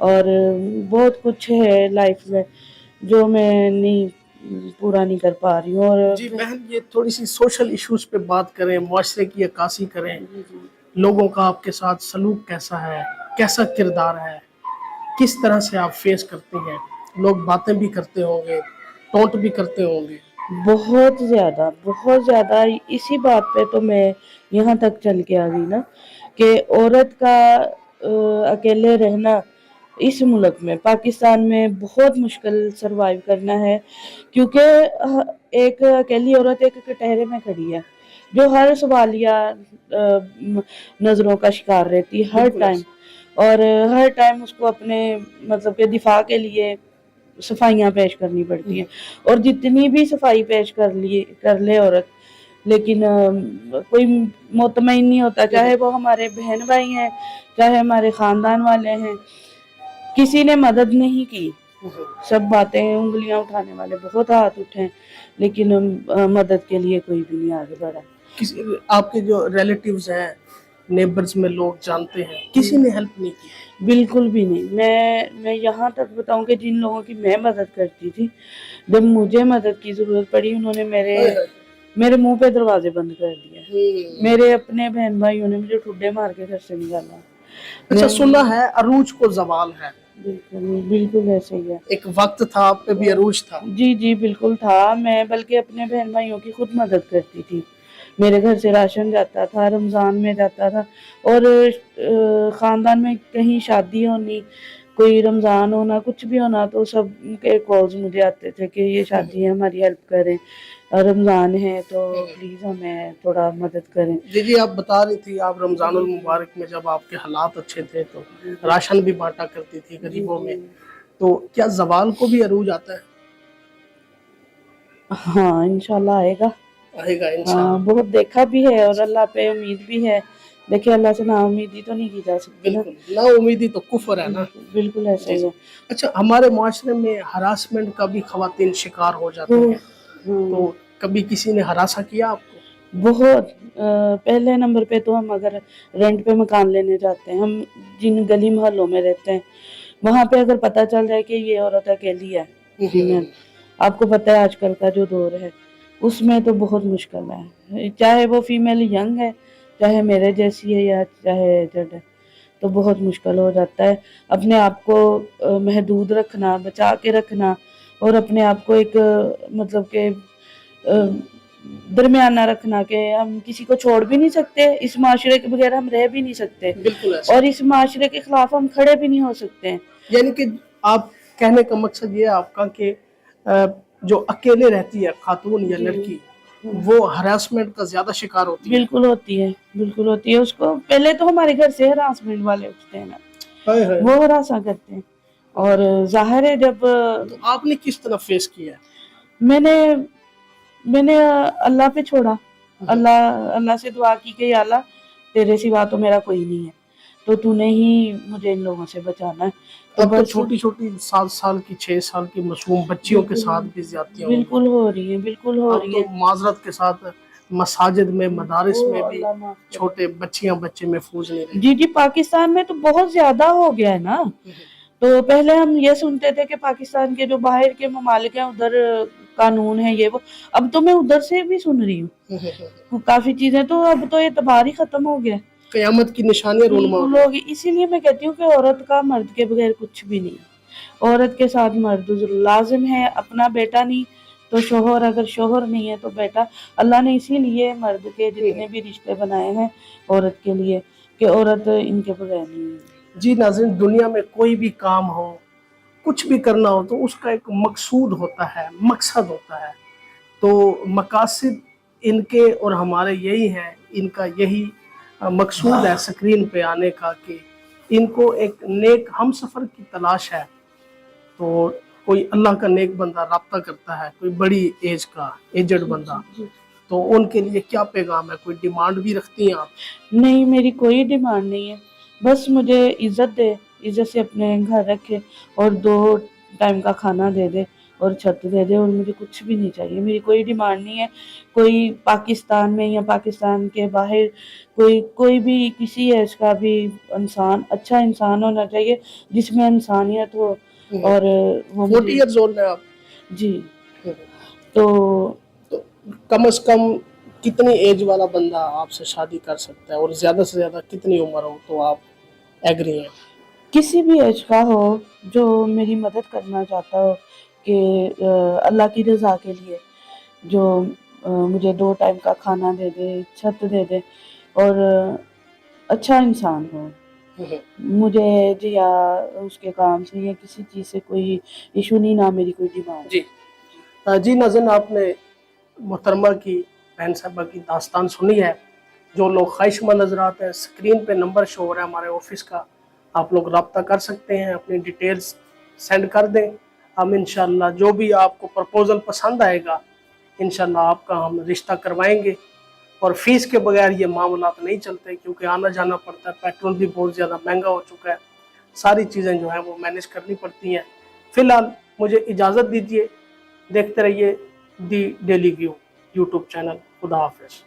اور بہت کچھ ہے لائف میں جو میں پورا نہیں کر پا رہی ہوں. اور جی بہن، یہ تھوڑی سی سوشل ایشوز پہ بات کریں، معاشرے کی عکاسی کریں. لوگوں کا آپ کے ساتھ سلوک کیسا ہے، کیسا کردار ہے، کس طرح سے آپ فیس کرتے ہیں؟ لوگ باتیں بھی کرتے ہوں گے، ٹونٹ بھی کرتے ہوں گے. بہت زیادہ بہت زیادہ. اسی بات پہ تو میں یہاں تک چل کے آ گئی نا کہ عورت کا اکیلے رہنا اس ملک میں پاکستان میں بہت مشکل سروائیو کرنا ہے، کیونکہ ایک اکیلی عورت ایک کٹہرے میں کھڑی ہے جو ہر سوالیہ نظروں کا شکار رہتی ہے ہر ٹائم. اور ہر ٹائم اس کو اپنے مطلب کہ دفاع کے لیے صفائیاں پیش کرنی پڑتی ہیں. اور جتنی بھی صفائی پیش کر لے عورت، لیکن کوئی مطمئن نہیں ہوتا، چاہے وہ ہمارے بہن بھائی ہیں، چاہے ہمارے خاندان والے ہیں. کسی نے مدد نہیں کی. سب باتیں انگلیاں اٹھانے والے بہت ہاتھ اٹھے، لیکن مدد کے لیے کوئی بھی نہیں آگے بڑھا. آپ کے جو ریلیٹیوز ہیں، نیبرز میں لوگ جانتے ہیں، کسی نے ہیلپ نہیں کی؟ بالکل بھی نہیں. میں یہاں تک بتاؤں کہ جن لوگوں کی میں مدد کرتی تھی، جب مجھے مدد کی ضرورت پڑی انہوں نے میرے منہ پہ دروازے بند کر دیے. میرے اپنے بہن بھائیوں نے مجھے ٹھڈے مار کے گھر سے نکالا. اچھا، سنا ہے عروج کو زوال ہے. بالکل ایسے ہی ہے. ایک وقت تھا آپ پہ بھی عروج تھا. جی بالکل تھا. میں بلکہ اپنے بہن بھائیوں کی خود مدد کرتی تھی. میرے گھر سے راشن جاتا تھا، رمضان میں جاتا تھا. اور خاندان میں کہیں شادی ہونی، کوئی رمضان ہونا، کچھ بھی ہونا، تو سب کے کالز مجھے آتے تھے کہ یہ شادی ہے، ہماری ہیلپ کریں، رمضان ہے تو پلیز ہمیں تھوڑا مدد کریں. جی آپ بتا رہی تھی، آپ رمضان المبارک میں جب آپ کے حالات اچھے تھے تو راشن بھی بانٹا کرتی تھی غریبوں میں. تو کیا زوال کو بھی عروج آتا ہے؟ ہاں انشاءاللہ آئے گا. آئے گا انشاءاللہ. بہت دیکھا بھی ہے اور اللہ پہ امید بھی ہے. دیکھیں اللہ سے نا امیدی تو نہیں کی جا سکتی نا. بالکل، نا امیدی تو کفر ہے نا. بالکل ایسا ہی ہے. اچھا، ہمارے معاشرے میں ہراسمنٹ کا بھی خواتین شکار ہو جاتی ہیں، تو کبھی کسی نے ہراساں کیا آپ کو؟ بہت. پہلے نمبر پہ تو ہم اگر رینٹ پہ مکان لینے جاتے ہیں، ہم جن گلی محلوں میں رہتے ہیں، وہاں پہ اگر پتہ چل جائے کہ یہ عورت اکیلی ہے فیمیل، آپ کو پتہ ہے آج کل کا جو دور ہے اس میں تو بہت مشکل ہے. چاہے وہ فیمیل ینگ ہے، چاہے میرے جیسی ہے، یا چاہے ایجڈ ہے، تو بہت مشکل ہو جاتا ہے. اپنے آپ کو محدود رکھنا، بچا کے رکھنا، اور اپنے آپ کو ایک مطلب کہ درمیانہ رکھنا کہ ہم کسی کو چھوڑ بھی نہیں سکتے، اس معاشرے کے بغیر ہم رہ بھی نہیں سکتے، بالکل ایسا. اور اس معاشرے کے خلاف ہم کھڑے بھی نہیں ہو سکتے. یعنی کہ آپ کہنے کا مقصد یہ ہے آپ کا کہ جو اکیلے رہتی ہے خاتون یا لڑکی، وہ ہراسمنٹ کا زیادہ شکار ہوتی ہے. بالکل ہوتی ہے، بالکل ہوتی ہے. اس کو پہلے تو ہمارے گھر سے ہراسمنٹ والے اٹھتے ہیں نا، وہ ہراساں کرتے ہیں. اور ظاہر ہے جب تو آپ نے کس طرح فیس کیا ہے؟ میں نے اللہ پہ چھوڑا. اللہ سے دعا کی کہ یا اللہ تیرے سوا تو میرا کوئی نہیں ہے، تو تو نے ہی مجھے ان لوگوں سے بچانا ہے. اب تو چھوٹی چھوٹی 7 سال کی 6 سال کی معصوم بچیوں کے ساتھ بھی زیادتیاں بالکل ہو رہی ہیں، بالکل ہو رہی ہیں. تو معذرت کے ساتھ مساجد میں، مدارس میں بھی چھوٹے بچے محفوظ نہیں رہے. جی پاکستان میں تو بہت زیادہ ہو گیا ہے نا. تو پہلے ہم یہ سنتے تھے کہ پاکستان کے جو باہر کے ممالک ہیں ادھر قانون ہے یہ وہ، اب تو میں ادھر سے بھی سن رہی ہوں کافی چیزیں. تو اب تو اعتبار ہی ختم ہو گیا، قیامت کی نشانیاں رونما ہوگی. اسی لیے میں کہتی ہوں کہ عورت کا مرد کے بغیر کچھ بھی نہیں. عورت کے ساتھ مرد لازم ہے. اپنا بیٹا نہیں تو شوہر، اگر شوہر نہیں ہے تو بیٹا. اللہ نے اسی لیے مرد کے جتنے بھی رشتے بنائے ہیں عورت کے لیے کہ عورت ان کے بغیر نہیں ہے. جی ناظرین، دنیا میں کوئی بھی کام ہو، کچھ بھی کرنا ہو تو اس کا ایک مقصود ہوتا ہے، مقصد ہوتا ہے. تو مقاصد ان کے اور ہمارے یہی ہیں، ان کا یہی مقصود ہے سکرین پہ آنے کا کہ ان کو ایک نیک ہم سفر کی تلاش ہے. تو کوئی اللہ کا نیک بندہ رابطہ کرتا ہے، کوئی بڑی ایج کا ایجڈ بندہ، تو ان کے لیے کیا پیغام ہے؟ کوئی ڈیمانڈ بھی رکھتی ہیں آپ؟ نہیں، میری کوئی ڈیمانڈ نہیں ہے. بس مجھے عزت دے، عزت سے اپنے گھر رکھے اور 2 ٹائم کا کھانا دے دے، اور چھت دے دے اور مجھے کچھ بھی نہیں چاہیے. میری کوئی ڈیمانڈ نہیں ہے. کوئی پاکستان میں یا پاکستان کے باہر کوئی بھی کسی ایج کا بھی انسان اچھا انسان ہونا چاہیے جس میں انسانیت ہو. اور وہ 40 مجھے ایئرز اولڈ ہیں آپ؟ جی. تو تو کم از کم کتنی ایج والا بندہ آپ سے شادی کر سکتا ہے، اور زیادہ سے زیادہ کتنی عمر ہو تو آپ ایگری ہیں؟ کسی بھی ایج کا ہو جو میری مدد کرنا چاہتا ہو کہ اللہ کی رضا کے لیے، جو مجھے 2 ٹائم کا کھانا دے دے، چھت دے دے اور اچھا انسان ہو. مجھے جی یا اس کے کام سے یا کسی چیز سے کوئی ایشو نہیں، نہ میری کوئی ڈیمانڈ. جی جی ناظرین، آپ نے محترمہ کی، بہن صاحبہ کی داستان سنی ہے. جو لوگ خواہش مند نظر آتے ہیں، اسکرین پہ نمبر شو ہو رہا ہے ہمارے آفس کا، آپ لوگ رابطہ کر سکتے ہیں، اپنی ڈیٹیلز سینڈ کر دیں. ہم انشاءاللہ جو بھی آپ کو پرپوزل پسند آئے گا انشاءاللہ آپ کا ہم رشتہ کروائیں گے. اور فیس کے بغیر یہ معاملات نہیں چلتے، کیونکہ آنا جانا پڑتا ہے، پیٹرول بھی بہت زیادہ مہنگا ہو چکا ہے، ساری چیزیں جو ہیں وہ مینیج کرنی پڑتی ہیں. فی الحال مجھے اجازت دیجیے، دیکھتے رہیے the Daily View YouTube channel. خدا حافظ.